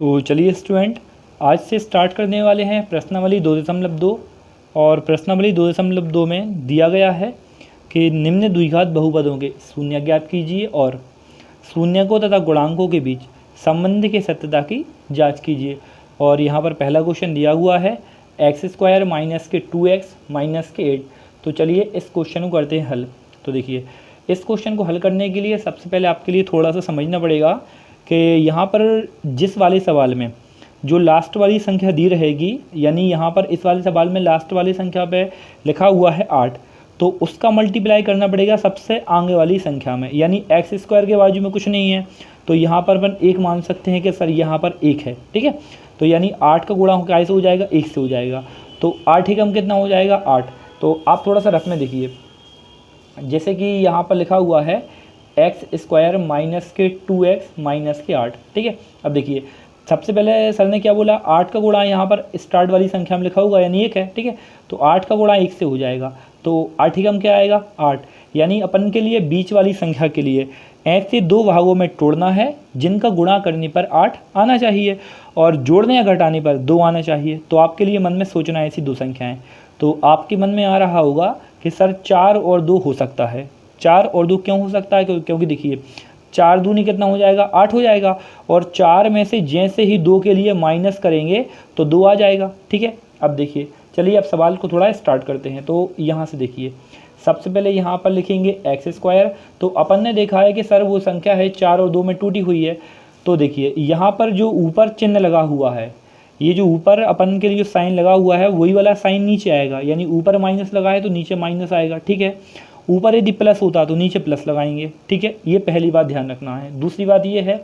तो चलिए स्टूडेंट, आज से स्टार्ट करने वाले हैं प्रश्नावली 2.2 और प्रश्नावली 2.2 में दिया गया है कि निम्न द्विघात बहुपदों के शून्य ज्ञात कीजिए और शून्यकों तथा गुणांकों के बीच संबंध की सत्यता की जांच कीजिए। और यहाँ पर पहला क्वेश्चन दिया हुआ है x² माइनस के 2x माइनस के 8। तो चलिए इस क्वेश्चन को करते हैं हल। तो देखिए, इस क्वेश्चन को हल करने के लिए सबसे पहले आपके लिए थोड़ा सा समझना पड़ेगा कि यहाँ पर जिस वाले सवाल में जो लास्ट वाली संख्या दी रहेगी, यानी यहाँ पर इस वाले सवाल में लास्ट वाली संख्या पे लिखा हुआ है 8, तो उसका मल्टीप्लाई करना पड़ेगा सबसे आगे वाली संख्या में। यानी x² के बाजू में कुछ नहीं है तो यहाँ पर अपन 1 मान सकते हैं कि सर यहाँ पर 1 है, ठीक है। तो यानी 8 का गुणा कैसे हो जाएगा, 1 से हो जाएगा। तो 8 ही कम कितना हो जाएगा, 8। तो आप थोड़ा सा रफ में देखिए, जैसे कि यहाँ पर लिखा हुआ है x² माइनस के 2x माइनस के 8, ठीक है। अब देखिए, सबसे पहले सर ने क्या बोला, 8 का गुणा यहाँ पर स्टार्ट वाली संख्या में लिखा होगा यानी 1 है, ठीक है। तो 8 का गुणा 1 से हो जाएगा, तो 8 ही कम क्या आएगा, 8। यानी अपन के लिए बीच वाली संख्या के लिए ऐसे दो भागों में तोड़ना है जिनका गुणा करने पर 8 आना चाहिए और जोड़ने या घटाने पर 2 आना चाहिए। तो आपके लिए मन में सोचना है ऐसी दो संख्याएं। तो आपके मन में आ रहा होगा कि सर 4 और 2 हो सकता है। 4 और 2 क्यों हो सकता है, क्योंकि देखिए 4 दूनी कितना हो जाएगा, 8 हो जाएगा। और 4 में से जैसे ही 2 के लिए माइनस करेंगे तो 2 आ जाएगा, ठीक है। अब देखिए, चलिए अब सवाल को थोड़ा स्टार्ट करते हैं। तो यहाँ से देखिए, सबसे पहले यहाँ पर लिखेंगे x²। तो अपन ने देखा है कि सर वो संख्या है 4 और 2 में टूटी हुई है। तो देखिए यहाँ पर जो ऊपर चिन्ह लगा हुआ है, ये जो ऊपर अपन के लिए साइन लगा हुआ है वही वाला साइन नीचे आएगा। यानी ऊपर माइनस लगा है तो नीचे माइनस आएगा, ठीक है। ऊपर यदि प्लस होता तो नीचे प्लस लगाएंगे, ठीक है। ये पहली बात ध्यान रखना है। दूसरी बात ये है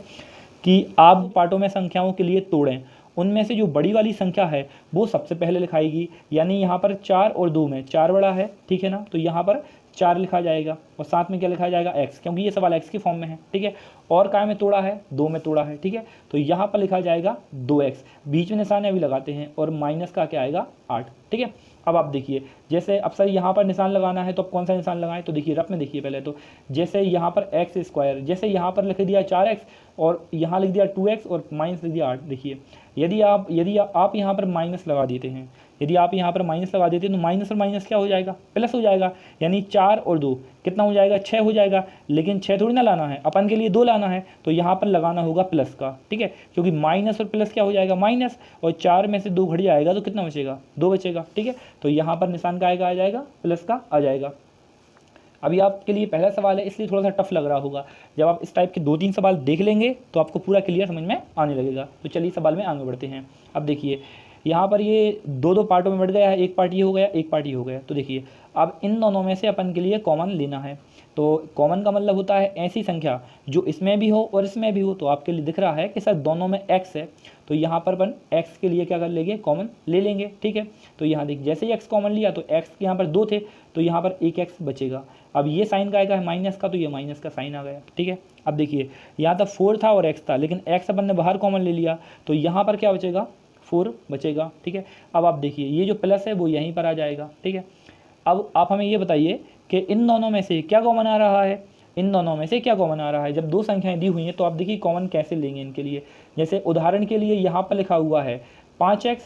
कि आप पार्टों में संख्याओं के लिए तोड़ें, उनमें से जो बड़ी वाली संख्या है वो सबसे पहले लिखाएगी। यानी यहाँ पर 4 और 2 में 4 बड़ा है, ठीक है ना। तो यहाँ पर 4 लिखा जाएगा और साथ में क्या लिखा जाएगा, x, क्योंकि ये सवाल x के फॉर्म में है, ठीक है। और काय में तोड़ा है, 2 में तोड़ा है, ठीक है। तो यहाँ पर लिखा जाएगा 2x, बीच में निशान अभी लगाते हैं और माइनस का क्या आएगा, 8, ठीक है। अब आप देखिए, जैसे अब सर यहाँ पर निशान लगाना है तो अब कौन सा निशान लगाएं, तो देखिए रफ में देखिए पहले तो, जैसे यहाँ पर x², जैसे यहाँ पर लिख दिया 4x और यहाँ लिख दिया 2x और माइनस लिख दिया 8। देखिए यदि आप यहाँ पर माइनस लगा देते हैं, यदि आप यहाँ पर माइनस लगा देते हैं तो माइनस और माइनस क्या हो जाएगा, प्लस हो जाएगा। यानी 4 और 2 कितना हो जाएगा, 6 हो जाएगा। लेकिन 6 थोड़ी ना लाना है, अपन के लिए 2 लाना है, तो यहाँ पर लगाना होगा प्लस का, ठीक है। क्योंकि माइनस और प्लस क्या हो जाएगा, माइनस, और 4 में से 2 घट जाएगा तो कितना बचेगा, 2 बचेगा, ठीक है। तो यहाँ पर निशान का आ जाएगा, प्लस का आ जाएगा। अभी आपके लिए पहला सवाल है इसलिए थोड़ा सा टफ लग रहा होगा। जब आप इस टाइप के 2-3 सवाल देख लेंगे तो आपको पूरा क्लियर समझ में आने लगेगा। तो चलिए सवाल में आगे बढ़ते हैं। अब देखिए यहाँ पर ये दो पार्टों में बढ़ गया है, एक पार्ट ये हो गया, एक पार्ट ये हो गया। तो देखिए अब इन दोनों में से अपन के लिए कॉमन लेना है। तो कॉमन का मतलब होता है ऐसी संख्या जो इसमें भी हो और इसमें भी हो। तो आपके लिए दिख रहा है कि सर दोनों में x है, तो यहाँ पर अपन x के लिए क्या कर लेंगे, कॉमन ले लेंगे, ठीक है। तो यहाँ देखिए जैसे ही x कॉमन लिया तो x के यहाँ पर 2 थे तो यहाँ पर एक x बचेगा। अब ये साइन का आएगा माइनस का, तो ये माइनस का साइन आ गया, ठीक है। अब देखिए यहाँ तक 4 था और x था, लेकिन x अपन ने बाहर कॉमन ले लिया तो यहाँ पर क्या बचेगा, 4 बचेगा, ठीक है। अब आप देखिए ये जो प्लस है वो यहीं पर आ जाएगा, ठीक है। अब आप हमें ये बताइए कि इन दोनों में से क्या कॉमन आ रहा है, इन दोनों में से क्या कॉमन आ रहा है। जब दो संख्याएं दी हुई हैं तो आप देखिए कॉमन कैसे लेंगे इनके लिए। जैसे उदाहरण के लिए यहाँ पर लिखा हुआ है 5x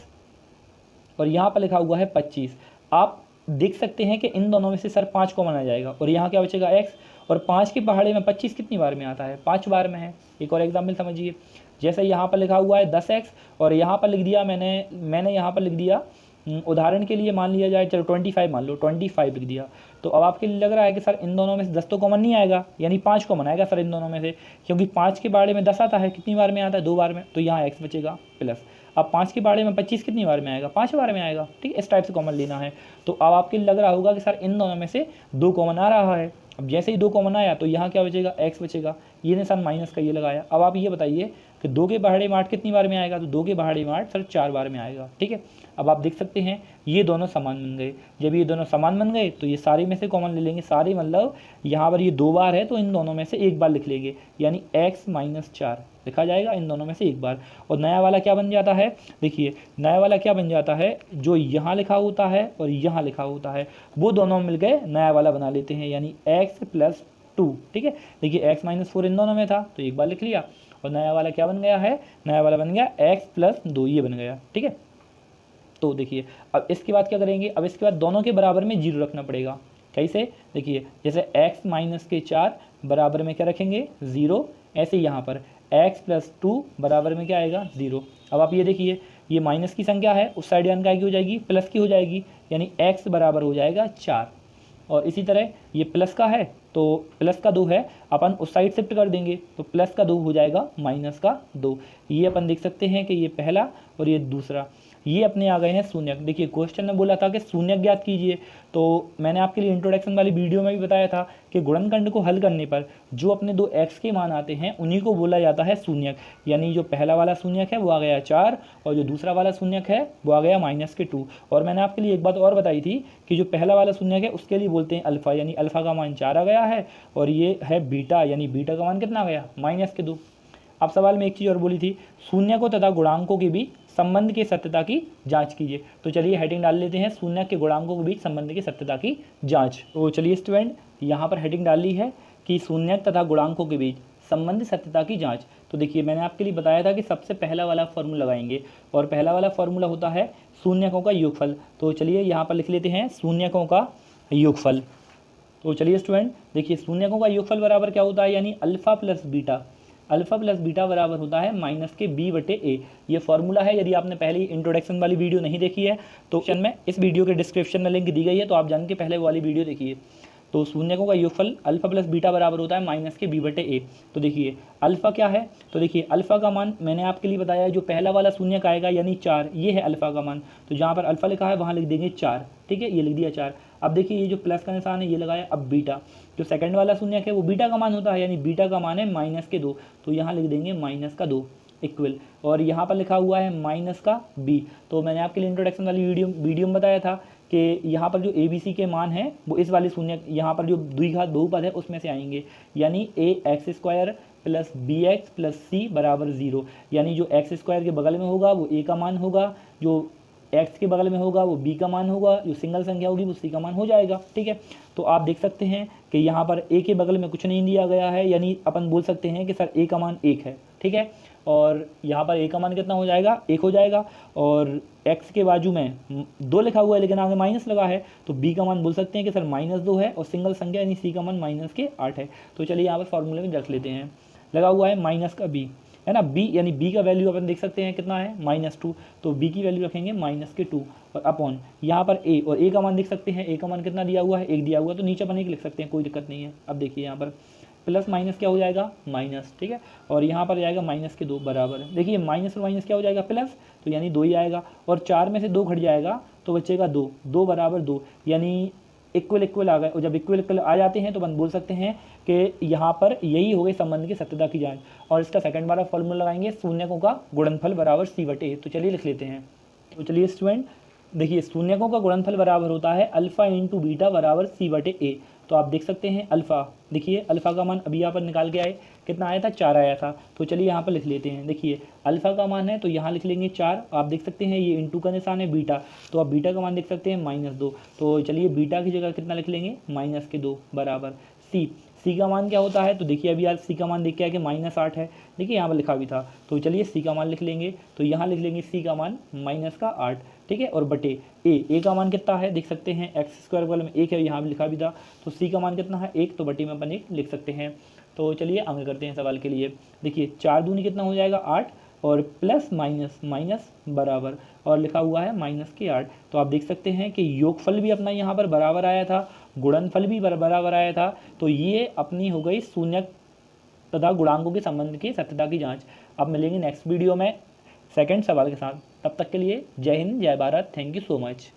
और यहाँ पर लिखा हुआ है 25। आप देख सकते हैं कि इन दोनों में से सर 5 कॉमन आ जाएगा और यहाँ क्या बचेगा, x। और 5 के पहाड़े में 25 कितनी बार में आता है, 5 बार में है। एक और एग्जाम्पल समझिए, जैसे यहाँ पर लिखा हुआ है 10x और यहाँ पर लिख दिया मैंने यहाँ पर लिख दिया, उदाहरण के लिए मान लिया जाए, चलो 25 मान लो, 25 लिख दिया। तो अब आपके लिए लग रहा है कि सर इन दोनों में से 10 तो कॉमन नहीं आएगा, यानी 5 कॉमन आएगा सर इन दोनों में से, क्योंकि 5 के बारे में 10 आता है, कितनी बार में आता है, 2 बार में। तो यहाँ x बचेगा प्लस। अब 5 के बारे में 25 कितनी बार में आएगा, 5 बार में आएगा, ठीक है। इस टाइप से कॉमन लेना है। तो अब आपके लिए लग रहा होगा कि सर इन दोनों में से 2 कॉमन आ रहा है। अब जैसे ही 2 कॉमन आया तो यहाँ क्या बचेगा, x बचेगा। ये निशान माइनस का ये लगाया। अब आप ये बताइए कि 2 के पहाड़े में 8 कितनी बार में आएगा, तो 2 के पहाड़े में 8 सर 4 बार में आएगा, ठीक है। अब आप देख सकते हैं ये दोनों समान बन गए। जब ये दोनों समान बन गए तो ये सारे में से कॉमन ले लेंगे, सारे मतलब यहाँ पर ये 2 बार है तो इन दोनों में से एक बार लिख लेंगे, यानी x - 4 लिखा जाएगा इन दोनों में से एक बार। और नया वाला क्या बन जाता है, देखिए नया वाला क्या बन जाता है, जो यहाँ लिखा होता है और यहाँ लिखा होता है वो दोनों मिल गए नया वाला बना लेते हैं, यानी x + 2, ठीक है। देखिए x - 4 इन दोनों में था तो एक बार लिख लिया, और नया वाला क्या बन गया है, नया वाला बन गया x प्लस 2, ये बन गया। ठीक है, तो देखिए अब इसके बाद क्या करेंगे, अब इसके बाद दोनों के बराबर में 0 रखना पड़ेगा। कैसे, देखिए जैसे x माइनस के 4 बराबर में क्या रखेंगे 0, ऐसे यहाँ पर x प्लस 2 बराबर में क्या आएगा 0। अब आप ये देखिए ये माइनस की संख्या है, उस साइड यानी क्या की हो जाएगी, प्लस की हो जाएगी, यानी x बराबर हो जाएगा 4। और इसी तरह ये प्लस का है तो प्लस का 2 है, अपन उस साइड शिफ्ट कर देंगे तो प्लस का 2 हो जाएगा माइनस का 2। ये अपन देख सकते हैं कि ये पहला और ये दूसरा, ये अपने आ गए हैं शून्यक। देखिए क्वेश्चन में बोला था कि शून्यक ज्ञात कीजिए, तो मैंने आपके लिए इंट्रोडक्शन वाली वीडियो में भी बताया था कि गुणनखंड को हल करने पर जो अपने दो x के मान आते हैं उन्हीं को बोला जाता है शून्यक। यानी जो पहला वाला शून्यक है वो आ गया 4 और जो दूसरा वाला शून्यक है वो आ गया -2। और मैंने आपके लिए एक बात और बताई थी कि जो पहला वाला शून्यक है उसके लिए बोलते हैं अल्फ़ा, यानी अल्फ़ा का मान 4 आ गया है, और ये है बीटा, यानी बीटा का मान कितना आ गया -2। अब सवाल में एक चीज़ और बोली थी, शून्यकों तथा गुणांकों के बीच संबंध की सत्यता की जांच कीजिए। तो चलिए हेडिंग डाल लेते हैं, शून्यक के गुणांकों के बीच संबंध की सत्यता की जांच। तो चलिए स्टूडेंट यहाँ पर हेडिंग डाल ली है कि शून्यक तथा गुणांकों के बीच संबंध सत्यता की जांच। तो देखिए मैंने आपके लिए बताया था कि सबसे पहला वाला फॉर्मूला लगाएंगे, और पहला वाला फॉर्मूला होता है शून्यकों का योगफल। तो चलिए यहाँ पर लिख लेते हैं शून्यकों का योगफल। तो चलिए स्टूडेंट देखिए शून्यकों का योगफल बराबर क्या होता है, यानी alpha plus beta, alpha plus beta बराबर होता है -b/a। ये फॉर्मूला है, यदि आपने पहले इंट्रोडक्शन वाली वीडियो नहीं देखी है तो ऑप्शन में इस वीडियो के डिस्क्रिप्शन में लिंक दी गई है, तो आप जान के पहले वाली वीडियो देखिए। तो शून्यकों का योगफल अल्फ़ा प्लस बीटा बराबर होता है -b/a। तो देखिए अल्फ़ा क्या है, तो देखिए अल्फ़ा का मान मैंने आपके लिए बताया, जो पहला वाला शून्यक आएगा यानी 4, ये है अल्फ़ा का मान। तो जहाँ पर अल्फ़ा लिखा है वहाँ लिख देंगे 4, ठीक है, ये लिख दिया 4। अब देखिए ये जो प्लस का निशान है ये लगाया, अब बीटा, जो सेकंड वाला शून्यक है वो बीटा का मान होता है, यानी बीटा का मान है -2, तो यहाँ लिख देंगे -2 इक्वल, और यहाँ पर लिखा हुआ है -b। तो मैंने आपके लिए इंट्रोडक्शन वाली वीडियो में बताया था कि यहाँ पर जो ABC के मान हैं वो इस वाले शून्यक, यहाँ पर जो द्विघात बहुपद है उसमें से आएंगे, यानी ax² plus bx plus c बराबर 0। यानी जो x² के बगल में होगा वो a का मान होगा, जो x के बगल में होगा वो b का मान होगा, जो सिंगल संख्या होगी वो c का मान हो जाएगा। ठीक है, तो आप देख सकते हैं कि यहाँ पर a के बगल में कुछ नहीं दिया गया है, यानी अपन बोल सकते हैं कि सर a का मान 1 है। ठीक है, और यहाँ पर a का मान कितना हो जाएगा, 1 हो जाएगा, और x के बाजू में 2 लिखा हुआ है लेकिन आगे माइनस लगा है, तो b का मान बोल सकते हैं कि सर -2 है, और सिंगल संख्या यानी c का मान -8 है। तो चलिए यहाँ पर फॉर्मूले में रख लेते हैं, लगा हुआ है -b है ना, b यानी b का वैल्यू अपन देख सकते हैं कितना है -2, तो b की वैल्यू रखेंगे -2, और अपॉन यहाँ पर a, और a का मान देख सकते हैं, a का मान कितना दिया हुआ है, 1 दिया हुआ है, तो नीचे अपन 1 लिख सकते हैं, कोई दिक्कत नहीं है। अब देखिए यहाँ पर प्लस माइनस क्या हो जाएगा माइनस, ठीक है, और यहाँ पर जाएगा -2 बराबर, देखिए माइनस और माइनस क्या हो जाएगा प्लस, तो यानी 2 ही आएगा, और 4 में से 2 घट जाएगा तो बचेगा 2, 2 बराबर 2, यानी इक्वल आ गए। और जब इक्वल आ जाते हैं तो अपन बोल सकते हैं कि यहाँ पर यही हो गई संबंध की सत्यता की जांच। और इसका सेकंड वाला फॉर्मूला लगाएंगे, शून्यकों का गुणनफल बराबर c/a। तो चलिए लिख लेते हैं। तो चलिए स्टूडेंट देखिए शून्यकों का गुणनफल बराबर होता है अल्फ़ा इंटू बीटा बराबर c/a। तो आप देख सकते हैं अल्फ़ा, देखिए अल्फ़ा का मान अभी यहाँ पर निकाल के आए, कितना आया था 4 आया था, तो चलिए यहाँ पर लिख लेते हैं। देखिए अल्फ़ा का मान है तो यहाँ लिख लेंगे 4, आप देख सकते हैं ये इंटू का निशान है बीटा, तो आप बीटा का मान देख सकते हैं -2, तो चलिए बीटा की जगह कितना लिख लेंगे -2 बराबर c का मान क्या होता है, तो देखिए अभी यार c का मान देख के आए कि -8 है, देखिए यहाँ पर लिखा भी था, तो चलिए c का मान लिख लेंगे, तो यहाँ लिख लेंगे c का मान -8, ठीक है, और बटे a का मान कितना है देख सकते हैं, x² बगल में 1 है, यहाँ भी लिखा भी था, तो c का मान कितना है 1, तो बटे में अपन 1 लिख सकते हैं। तो चलिए आगे करते हैं सवाल के लिए। देखिए 4 दूनी कितना हो जाएगा 8, और प्लस माइनस बराबर, और लिखा हुआ है -8। तो आप देख सकते हैं कि योगफल भी अपना यहाँ पर बराबर आया था, गुणनफल भी बराबर आया था, तो ये अपनी हो गई शून्यक तथा गुणांकों के संबंध की सत्यता की जांच। अब मिलेंगे नेक्स्ट वीडियो में सेकंड सवाल के साथ, तब तक के लिए जय हिंद जय Bharat, thank you so much.